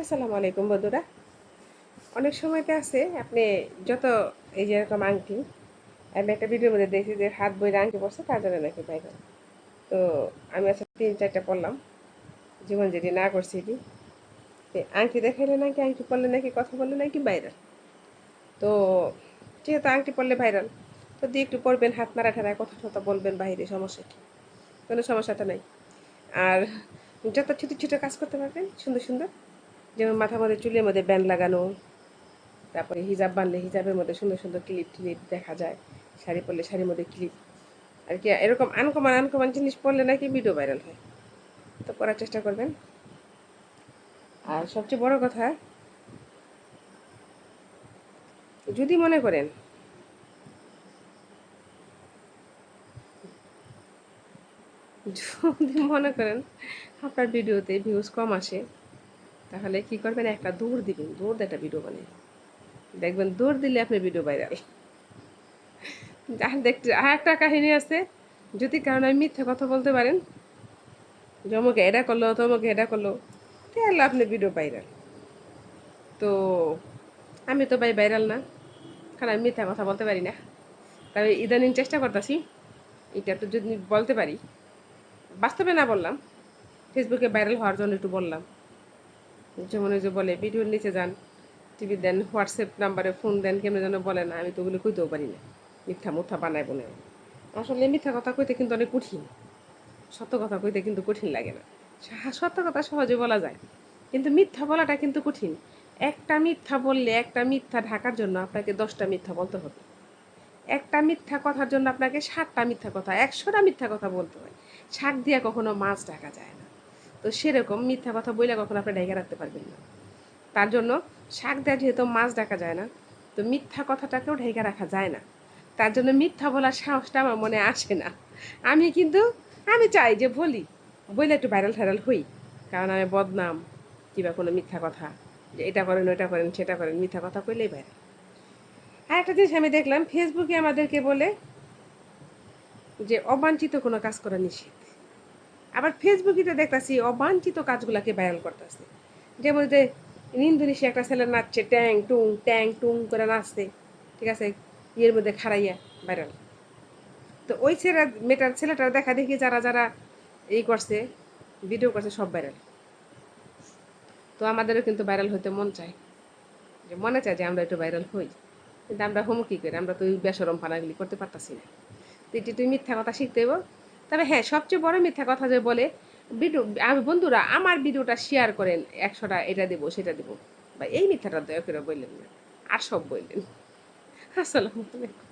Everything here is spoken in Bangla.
আসসালামু আলাইকুম বন্ধুরা। অনেক সময়তে আছে আপনি যত এই যে এরকম আংটি, আমি একটা ভিডিওর মধ্যে দেখি যে হাত বইরে আংটি পড়ছে তার জন্য নাকি ভাইরাল। তো আমি আজকে 3-4টা পড়লাম, জীবন যেটি না করছি এটি আংটি দেখাইলে নাকি, আংটি পড়লে নাকি, কথা বললে নাকি ভাইরাল। তো যেহেতু আংটি পড়লে ভাইরাল, তো দিয়ে একটু পড়বেন, হাত নাড়া ঠাড়া কথা টথা বলবেন, বাইরে সমস্যা কি? কোনো সমস্যাটা নাই। আর যত ছোটো ছোটো কাজ করতে পারবেন সুন্দর সুন্দর, যেমন মাথার মধ্যে চুলের মধ্যে ব্যান্ড লাগানো, তারপরে হিজাব বানলে হিজাবের মধ্যে সুন্দর সুন্দর ক্লিপ টিলিপ দেখা যায়, শাড়ি পরলে শাড়ির মধ্যে ক্লিপ, আর কি এরকম আনকমন আনকমন জিনিস পরলে নাকি ভিডিও ভাইরাল হয়। তো করার চেষ্টা করবেন। আর সবচেয়ে বড় কথা, যদি মনে করেন আপনার ভিডিওতে ভিউজ কম আসে, তাহলে কি করবেন, একটা দৌড় দিবেন, দৌড় দিয়ে একটা ভিডিও বানাই দেখবেন, দৌড় দিলে আপনার ভিডিও ভাইরাল। আর দেখতে আর একটা কাহিনী আছে, যদি কারণ আমি মিথ্যা কথা বলতে পারেন, জমকে এটা করলো তমকে এটা করলো, তাহলে আপনি ভিডিও ভাইরাল। তো আমি তো ভাই ভাইরাল না, কারণ আমি মিথ্যা কথা বলতে পারি না। তবে ইদানিং চেষ্টা করতেছি এটা তো যদি বলতে পারি, বাস্তবে না বললাম, ফেসবুকে ভাইরাল হওয়ার জন্য একটু বললাম। যেমন ওই যে বলে ভিডিওর নিচে যান, টিভি দেন, হোয়াটসঅ্যাপ নাম্বারে ফোন দেন, কেমন যেন বলে না, আমি তো ওগুলো কইতেও পারি না, মিথ্যা মুথ্যা বানায় বলে। আসলে মিথ্যা কথা কইতে কিন্তু অনেক কঠিন, সত্য কথা কইতে কিন্তু কঠিন লাগে না। সত্য কথা সহজে বলা যায়, কিন্তু মিথ্যা বলাটা কিন্তু কঠিন। একটা মিথ্যা বললে, একটা মিথ্যা ঢাকার জন্য আপনাকে 10টা মিথ্যা বলতে হবে। একটা মিথ্যা কথার জন্য আপনাকে 7টা মিথ্যা কথা, 100টা মিথ্যা কথা বলতে হয়। শাক দিয়া কখনো মাছ ঢাকা যায় না। তো সেরকম মিথ্যা কথা বইলে কখনো আপনি ঢেকে রাখতে পারবেন না। তার জন্য শাক দেওয়া যেহেতু মাছ ঢাকা যায় না, তো মিথ্যা কথাটাকেও ঢেকে রাখা যায় না। তার জন্য মিথ্যা বলার সাহসটা আমার মনে আসে না। আমি কিন্তু আমি চাই যে বলে একটু ভাইরাল ঠাইরাল হই, কারণ আমি বদনাম কিংবা কোনো মিথ্যা কথা, যে এটা করেন ওইটা করেন সেটা করেন, মিথ্যা কথা কইলেই ভাইরাল। আর একটা জিনিস আমি দেখলাম, ফেসবুকে আমাদেরকে বলে যে অবাঞ্ছিত কোনো কাজ করা নিষেধ। আবার ফেসবুকে দেখতেছি অবাঞ্ছিত কাজগুলাকে ভাইরাল করতেছে। যেমন যে ইন্দোনেশিয়া একটা ছেলে নাচছে, ট্যাং টুং করে নাচছে, ঠিক আছে, ইয়ের মধ্যে খাড়াইয়া, ভাইরাল। তো ওই ছেলেটার দেখা দেখি যারা যারা এই করছে, ভিডিও করছে, সব ভাইরাল। তো আমাদেরও কিন্তু ভাইরাল হইতে মন চায়, যে মনে চায় যে আমরা একটু ভাইরাল হই, কিন্তু আমরা হোম কী করি, আমরা তো ওই বেসরম ফানাগুলি করতে পারতাছি না। তো এটি তুই মিথ্যা কথা শিখতে হইব। তবে হ্যাঁ, সবচেয়ে বড় মিথ্যা কথা যে বলে ভিডিও, আমি বন্ধুরা আমার ভিডিওটা শেয়ার করেন, 100টা এটা দেবো সেটা দেবো, বা এই মিথ্যাটা দয়া করে বললেন না, আর সব বললেন। আসসালামু আলাইকুম।